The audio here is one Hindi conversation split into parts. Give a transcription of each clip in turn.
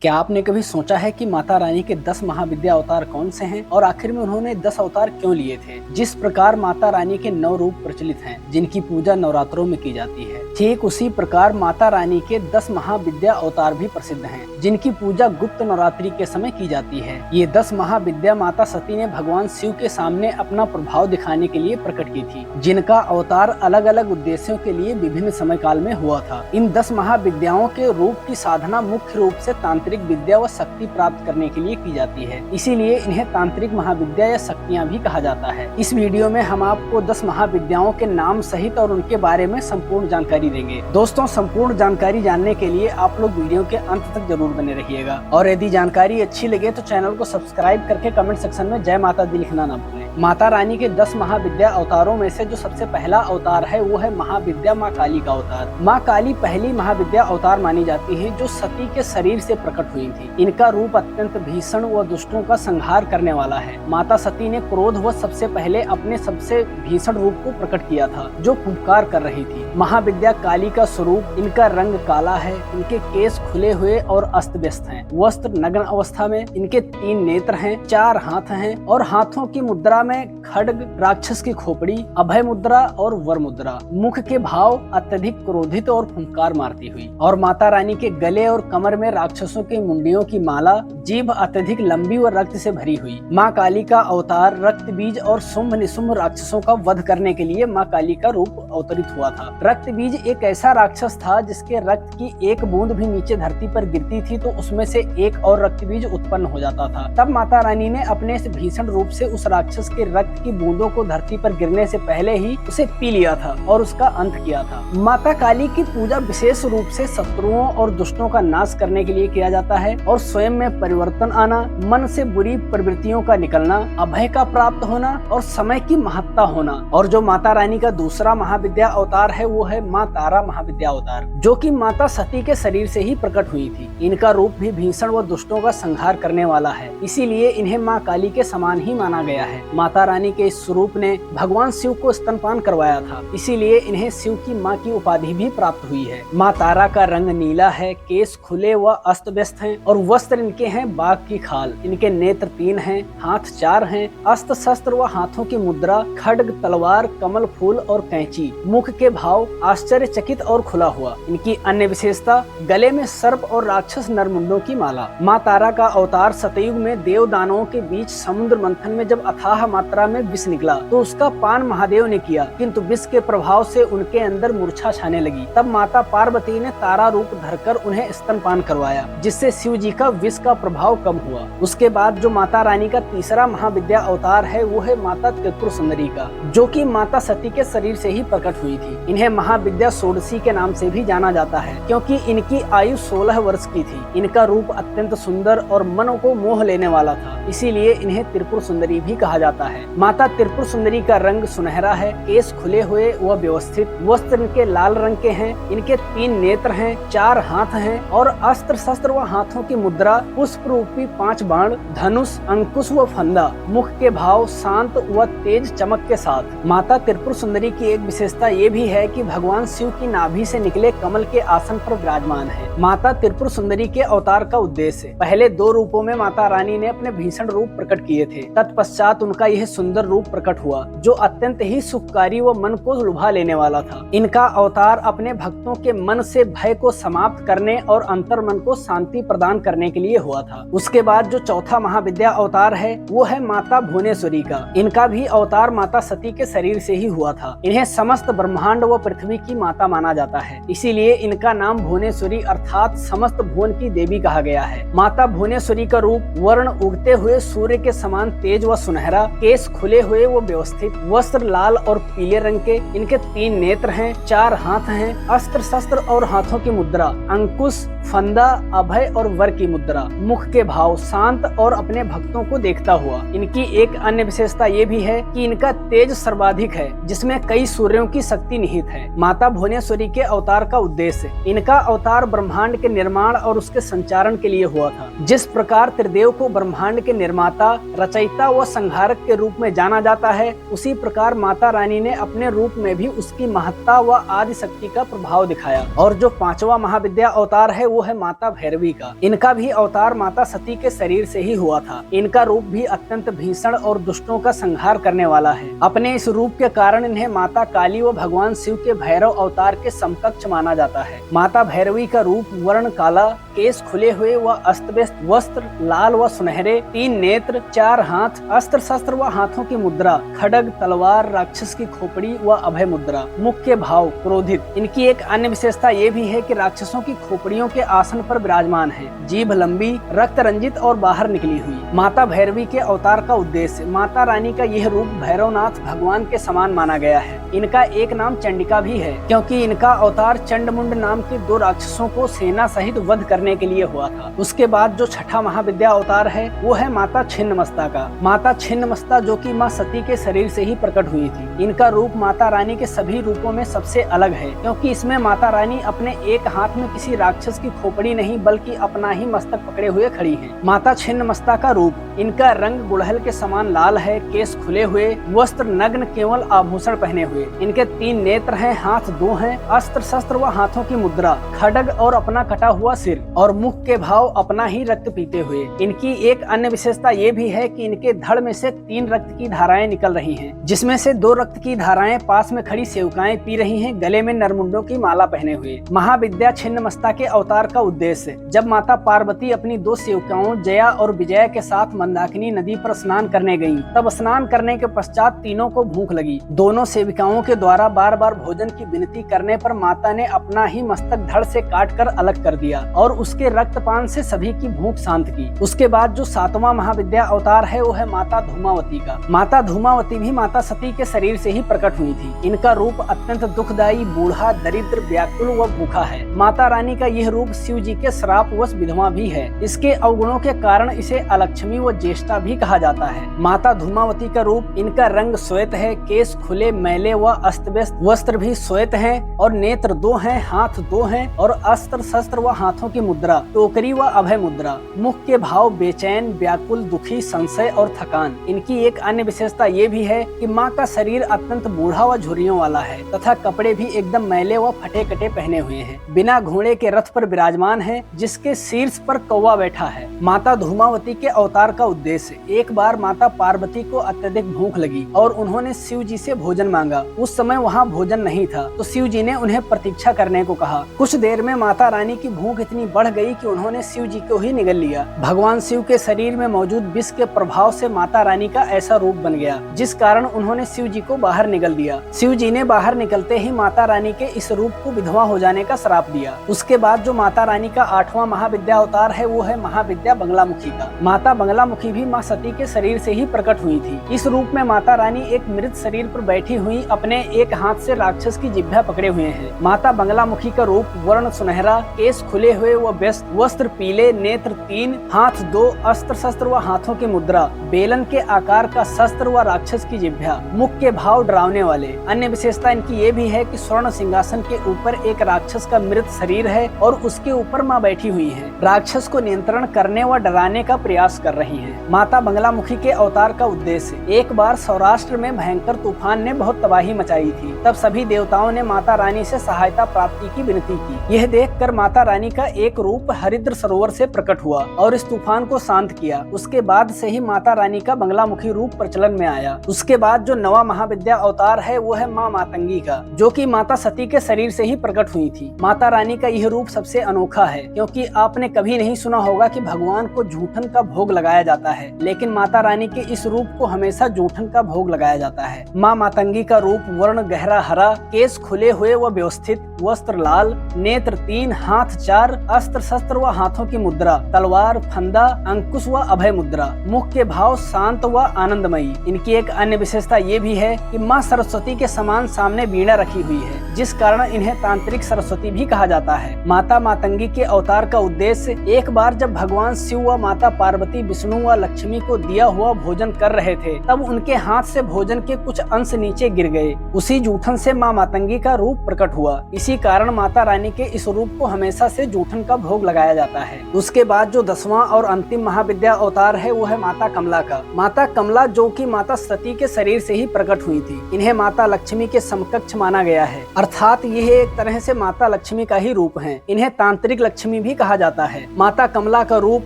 क्या आपने कभी सोचा है कि माता रानी के 10 महाविद्या अवतार कौन से हैं और आखिर में उन्होंने 10 अवतार क्यों लिए थे? जिस प्रकार माता रानी के 9 रूप प्रचलित हैं, जिनकी पूजा नवरात्रों में की जाती है, ठीक उसी प्रकार माता रानी के 10 महाविद्या अवतार भी प्रसिद्ध हैं, जिनकी पूजा गुप्त नवरात्रि के समय की जाती है। ये 10 महाविद्या माता सती ने भगवान शिव के सामने अपना प्रभाव दिखाने के लिए प्रकट की थी, जिनका अवतार अलग अलग उद्देश्यों के लिए विभिन्न समय काल में हुआ था। इन 10 महाविद्याओं के रूप की साधना मुख्य रूप से तांत्रिक विद्या व शक्ति प्राप्त करने के लिए की जाती है, इसीलिए इन्हें तांत्रिक महाविद्या या शक्तियाँ भी कहा जाता है। इस वीडियो में हम आपको 10 महाविद्याओं के नाम सहित और उनके बारे में संपूर्ण जानकारी देंगे। दोस्तों, संपूर्ण जानकारी जानने के लिए आप लोग वीडियो के अंत तक जरूर बने रहिएगा और यदि जानकारी अच्छी लगे तो चैनल को सब्सक्राइब करके कमेंट सेक्शन में जय माता दी लिखना ना भूलें। माता रानी के 10 महाविद्या अवतारों में से जो सबसे पहला अवतार है वो है महाविद्या माँ काली का अवतार। माँ काली पहली महाविद्या अवतार मानी जाती है जो सती के शरीर से प्रकट हुई थी। इनका रूप अत्यंत भीषण व दुष्टों का संहार करने वाला है। माता सती ने क्रोध व सबसे पहले अपने सबसे भीषण रूप को प्रकट किया था जो फुफकार कर रही थी। महाविद्या काली का स्वरूप, इनका रंग काला है, इनके केस खुले हुए और अस्त व्यस्त हैं, वस्त्र नग्न अवस्था में, इनके 3 नेत्र हैं, 4 हाथ हैं और हाथों की मुद्रा में खड्ग, राक्षस की खोपड़ी, अभय मुद्रा और वर मुद्रा। मुख के भाव अत्यधिक क्रोधित और फुंकार मारती हुई। और माता रानी के गले और कमर में राक्षसों की मुंडियों की माला, जीभ अत्यधिक लंबी और रक्त से भरी हुई। माँ काली का अवतार रक्त बीज और शुंभ निशुंभ राक्षसों का वध करने के लिए माँ काली का रूप अवतरित हुआ था। रक्त बीज एक ऐसा राक्षस था जिसके रक्त की एक बूंद भी नीचे धरती पर गिरती थी तो उसमें से एक और रक्त बीज उत्पन्न हो जाता था। तब माता रानी ने अपने इस भीषण रूप से उस राक्षस के रक्त की बूंदों को धरती पर गिरने से पहले ही उसे पी लिया था और उसका अंत किया था। माता काली की पूजा विशेष रूप से शत्रुओं और दुष्टों का नाश करने के लिए किया जाता है और स्वयं में परिवर्तन आना, मन से बुरी प्रवृत्तियों का निकलना, अभय का प्राप्त होना और समय की महत्ता होना। और जो माता रानी का दूसरा महाविद्या अवतार है वो है माँ तारा महाविद्या अवतार, जो कि माता सती के शरीर से ही प्रकट हुई थी। इनका रूप भी भीषण व दुष्टों का संहार करने वाला है, इसीलिए इन्हें माँ काली के समान ही माना गया है। माता रानी के इस स्वरूप ने भगवान शिव को स्तनपान करवाया था, इसीलिए इन्हें शिव की माँ की उपाधि भी प्राप्त हुई है। माँ तारा का रंग नीला है, केस खुले व अस्त व्यस्त हैं और वस्त्र इनके हैं बाघ की खाल। इनके नेत्र 3 हैं, हाथ 4 हैं, अस्त्र शस्त्र व हाथों की मुद्रा, खड्ग, तलवार, कमल फूल और कैंची। मुख के भाव आश्चर्यचकित और खुला हुआ। इनकी अन्य विशेषता, गले में सर्प और राक्षस नरमुंडों की माला। माँ तारा का अवतार सतयुग में देव दानवों के बीच समुद्र मंथन में जब अथाह मात्रा में विष निकला तो उसका पान महादेव ने किया, किंतु विष के प्रभाव से उनके अंदर मूर्छा छाने लगी। तब माता पार्वती ने तारा रूप धरकर उन्हें स्तनपान करवाया, जिससे शिव जी का विष का प्रभाव कम हुआ। उसके बाद जो माता रानी का तीसरा महाविद्या अवतार है वो है माता त्रिपुर सुंदरी का, जो कि माता सती के शरीर से ही प्रकट हुई थी। इन्हें महाविद्या षोडशी के नाम से भी जाना जाता है क्योंकि इनकी आयु 16 वर्ष की थी। इनका रूप अत्यंत सुंदर और मन को मोह लेने वाला था, इसीलिए इन्हें त्रिपुर सुंदरी भी कहा जाता है। माता त्रिपुर सुंदरी का रंग सुनहरा है, केस खुले हुए व व्यवस्थित, वस्त्र इनके लाल रंग के हैं, इनके 3 नेत्र हैं, 4 हाथ हैं और अस्त्र शस्त्र व हाथों की मुद्रा, पुष्प रूपी 5 बाण, धनुष, अंकुश व फंदा। मुख के भाव शांत व तेज चमक के साथ। माता त्रिपुर सुंदरी की एक विशेषता ये भी है कि भगवान शिव की नाभि से निकले कमल के आसन पर विराजमान है। माता त्रिपुर सुंदरी के अवतार का उद्देश्य, पहले 2 रूपों में माता रानी ने अपने भीषण रूप प्रकट किए थे, तत्पश्चात उनका यह सुंदर रूप प्रकट हुआ जो अत्यंत ही सुखकारी व मन को लुभा लेने वाला था। इनका अवतार अपने भक्तों के मन से भय को समाप्त करने और अंतर मन को शांति प्रदान करने के लिए हुआ था। उसके बाद जो चौथा महाविद्या अवतार है वो है माता भुवनेश्वरी का। इनका भी अवतार माता सती के शरीर से ही हुआ था। इन्हें समस्त ब्रह्मांड व पृथ्वी की माता माना जाता है, इसीलिए इनका नाम भुवनेश्वरी अर्थात समस्त भुवन की देवी कहा गया है। माता भुवनेश्वरी का रूप वर्ण उगते हुए सूर्य के समान तेज व सुनहरा, केस खुले हुए व व्यवस्थित, वस्त्र लाल और पीले रंग के, इनके 3 नेत्र हैं, 4 हाथ हैं, अस्त्र शस्त्र और हाथों की मुद्रा, अंकुश, फंदा, अभय और वर की मुद्रा। मुख के भाव शांत और अपने भक्तों को देखता हुआ। इनकी एक अन्य विशेषता ये भी है कि इनका तेज सर्वाधिक है, जिसमें कई सूर्यों की शक्ति निहित है। माता भुवनेश्वरी के अवतार का उद्देश्य, इनका अवतार ब्रह्मांड के निर्माण और उसके संचारण के लिए हुआ था। जिस प्रकार त्रिदेव को ब्रह्मांड के निर्माता, रचयिता व संहारक के रूप में जाना जाता है, उसी प्रकार माता रानी ने अपने रूप में भी उसकी महत्ता व आदि शक्ति का प्रभाव दिखाया। और जो पांचवा महाविद्या अवतार है वो है माता भैरवी का। इनका भी अवतार माता सती के शरीर से ही हुआ था। इनका रूप भी अत्यंत भीषण और दुष्टों का संहार करने वाला है। अपने इस रूप के कारण इन्हें माता काली व भगवान शिव के भैरव अवतार के समकक्ष माना जाता है। माता भैरवी का रूप वर्ण काला, केस खुले हुए व अस्त व्यस्त वस्त्र, लाल व सुनहरे, 3 नेत्र, 4 हाथ, अस्त्र शस्त्र व हाथों की मुद्रा, खड्ग, तलवार, राक्षस की खोपड़ी व अभय मुद्रा, मुख के भाव क्रोधित। इनकी एक अन्य विशेषता ये भी है कि राक्षसों की खोपड़ियों के आसन पर विराजमान है, जीभ लंबी, रक्त रंजित और बाहर निकली हुई। माता भैरवी के अवतार का उद्देश्य। माता रानी का यह रूप भैरवनाथ भगवान के समान माना गया है। इनका एक नाम चंडिका भी है, क्योंकि इनका अवतार चंडमुंड नाम के 2 राक्षसों को सेना सहित वध करने के लिए हुआ था। उसके बाद जो छठा महाविद्या अवतार है वो है माता छिन्नमस्ता का। माता छिन्नमस्ता जो कि माँ सती के शरीर से ही प्रकट हुई थी। इनका रूप माता रानी के सभी रूपों में सबसे अलग है, क्योंकि इसमें माता रानी अपने एक हाथ में किसी राक्षस की खोपड़ी नहीं बल्कि अपना ही मस्तक पकड़े हुए खड़ी है। माता छिन्नमस्ता का रूप। इनका रंग गुड़हल के समान लाल है, केस खुले हुए, वस्त्र नग्न, केवल आभूषण पहने हुए। इनके 3 नेत्र हैं, हाथ 2 हैं, अस्त्र शस्त्र व हाथों की मुद्रा, खड्ग और अपना कटा हुआ सिर, और मुख के भाव अपना ही रक्त पीते हुए। इनकी एक अन्य विशेषता ये भी है कि इनके धड़ में से 3 रक्त की धाराएं निकल रही हैं, जिसमें से 2 रक्त की धाराएं पास में खड़ी सेवकाएं पी रही हैं, गले में नरमुंडों की माला पहने हुए। महाविद्या छिन्नमस्ता के अवतार का उद्देश्य। जब माता पार्वती अपनी 2 सेवकाओं जया और विजया के साथ मंदाकिनी नदी पर स्नान करने गयी, तब स्नान करने के पश्चात तीनों को भूख लगी। दोनों सेविकाओं के द्वारा बार बार भोजन की विनती करने पर माता ने अपना ही मस्तक धड़ से काटकर अलग कर दिया और उसके रक्तपान से सभी की भूख शांत की। उसके बाद जो 7वां महाविद्या अवतार है वो है माता धूमावती का। माता धूमावती भी माता सती के शरीर से ही प्रकट हुई थी। इनका रूप अत्यंत दुखदायी, बूढ़ा, दरिद्र, व्याकुल व भूखा है। माता रानी का यह रूप शिव जी के श्रापवश विधवा भी है। इसके अवगुणों के कारण इसे अलक्ष्मी व ज्येष्ठा भी कहा जाता है। माता धूमावती का रूप। इनका रंग श्वेत है, केस खुले मैले व अस्त व्यस्त, वस्त्र भी श्वेत हैं और नेत्र 2 हैं, हाथ 2 हैं और अस्त्र शस्त्र व हाथों की मुद्रा टोकरी व अभय मुद्रा। मुख के भाव बेचैन, व्याकुल, दुखी, संशय और थकान। इनकी एक अन्य विशेषता ये भी है कि माँ का शरीर अत्यंत बूढ़ा व झुर्रियों वाला है तथा कपड़े भी एकदम मैले व फटे कटे पहने हुए हैं। बिना घोड़े के रथ पर विराजमान है, जिसके शीर्ष पर कौवा बैठा है। माता धूमावती के अवतार का उद्देश्य। एक बार माता पार्वती को अत्यधिक भूख लगी और उन्होंने शिव जी से भोजन मांगा। उस समय वहाँ भोजन नहीं था, तो शिव जी ने उन्हें प्रतीक्षा करने को कहा। कुछ देर में माता रानी की भूख इतनी बढ़ गई कि उन्होंने शिव जी को ही निगल लिया। भगवान शिव के शरीर में मौजूद विष के प्रभाव से माता रानी का ऐसा रूप बन गया, जिस कारण उन्होंने शिव जी को बाहर निगल दिया। शिव जी ने बाहर निकलते ही माता रानी के इस रूप को विधवा हो जाने का श्राप दिया। उसके बाद जो माता रानी का 8वां महाविद्या अवतार है वो है महाविद्या बंगलामुखी का। माता बंगलामुखी भी माँ सती के शरीर से ही प्रकट हुई थी। इस रूप में माता रानी एक मृत शरीर पर बैठी हुई अपने एक हाथ से राक्षस की जिह्वा पकड़े हुए हैं। माता बंगलामुखी का रूप वर्ण सुनहरा, केस खुले हुए व व्यस्त, वस्त्र पीले, नेत्र 3, हाथ 2, अस्त्र शस्त्र व हाथों की मुद्रा, बेलन के आकार का शस्त्र व राक्षस की जिह्वा, मुख के भाव डरावने वाले। अन्य विशेषता इनकी ये भी है कि स्वर्ण सिंहासन के ऊपर एक राक्षस का मृत शरीर है और उसके ऊपर माँ बैठी हुई है, राक्षस को नियंत्रण करने व डराने का प्रयास कर रही है। माता बंगलामुखी के अवतार का उद्देश्य। एक बार सौराष्ट्र में भयंकर तूफान ने बहुत तबाही मचाई थी। तब सभी देवताओं ने माता रानी से सहायता प्राप्ति की विनती की। यह देखकर माता रानी का एक रूप हरिद्र सरोवर से प्रकट हुआ और इस तूफान को शांत किया। उसके बाद से ही माता रानी का बंगलामुखी रूप प्रचलन में आया। उसके बाद जो 9वां महाविद्या अवतार है वो है माँ मातंगी का, जो कि माता सती के शरीर से ही प्रकट हुई थी। माता रानी का यह रूप सबसे अनोखा है, क्योंकि आपने कभी नहीं सुना होगा कि भगवान को जूठन का भोग लगाया जाता है, लेकिन माता रानी के इस रूप को हमेशा जूठन का भोग लगाया जाता है। माँ मातंगी का रूप वर्ण गहरा हरा, केस खुले हुए व व्यवस्थित, वस्त्र लाल, नेत्र 3, हाथ 4, अस्त्र शस्त्र व हाथों की मुद्रा, तलवार, फंदा, अंकुश व अभय मुद्रा, मुख के भाव शांत व आनंदमयी। इनकी एक अन्य विशेषता ये भी है कि माँ सरस्वती के समान सामने वीणा रखी हुई है, जिस कारण इन्हें तांत्रिक सरस्वती भी कहा जाता है। माता मातंगी के अवतार का उद्देश्य, एक बार जब भगवान शिव व माता पार्वती विष्णु व लक्ष्मी को दिया हुआ भोजन कर रहे थे, तब उनके हाथ से भोजन के कुछ अंश नीचे गिर गए। उसी जूठन से माँ मातंगी का रूप प्रकट हुआ। इसी कारण माता रानी के इस रूप को हमेशा से जूठन का भोग लगाया जाता है। उसके बाद जो 10वां और अंतिम महाविद्या अवतार है वो है माता कमला का। माता कमला जो कि माता सती के शरीर से ही प्रकट हुई थी, इन्हें माता लक्ष्मी के समकक्ष माना गया है, अर्थात यह एक तरह से माता लक्ष्मी का ही रूप है। इन्हें तांत्रिक लक्ष्मी भी कहा जाता है। माता कमला का रूप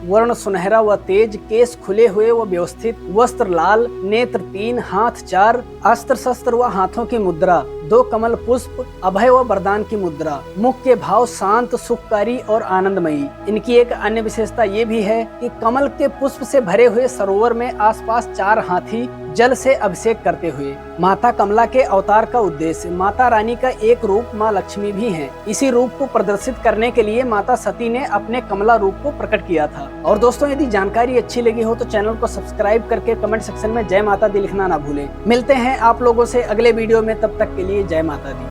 वर्ण सुनहरा व तेज, केस खुले हुए व व्यवस्थित, वस्त्र लाल, नेत्र 3, हाथ 4, अस्त्र शस्त्र व हाथों की मुद्रा, 2 कमल पुष्प, अभय व वरदान की मुद्रा, मुख के भाव शांत, सुखकारी और आनंदमयी। इनकी एक अन्य विशेषता ये भी है कि कमल के पुष्प से भरे हुए सरोवर में आसपास 4 हाथी जल से अभिषेक करते हुए। माता कमला के अवतार का उद्देश्य, माता रानी का एक रूप माँ लक्ष्मी भी है। इसी रूप को प्रदर्शित करने के लिए माता सती ने अपने कमला रूप को प्रकट किया था। और दोस्तों, यदि जानकारी अच्छी लगी हो तो चैनल को सब्सक्राइब करके कमेंट सेक्शन में जय माता दी लिखना ना भूलें। मिलते हैं आप लोगों से अगले वीडियो में, तब तक के लिए जय माता दी।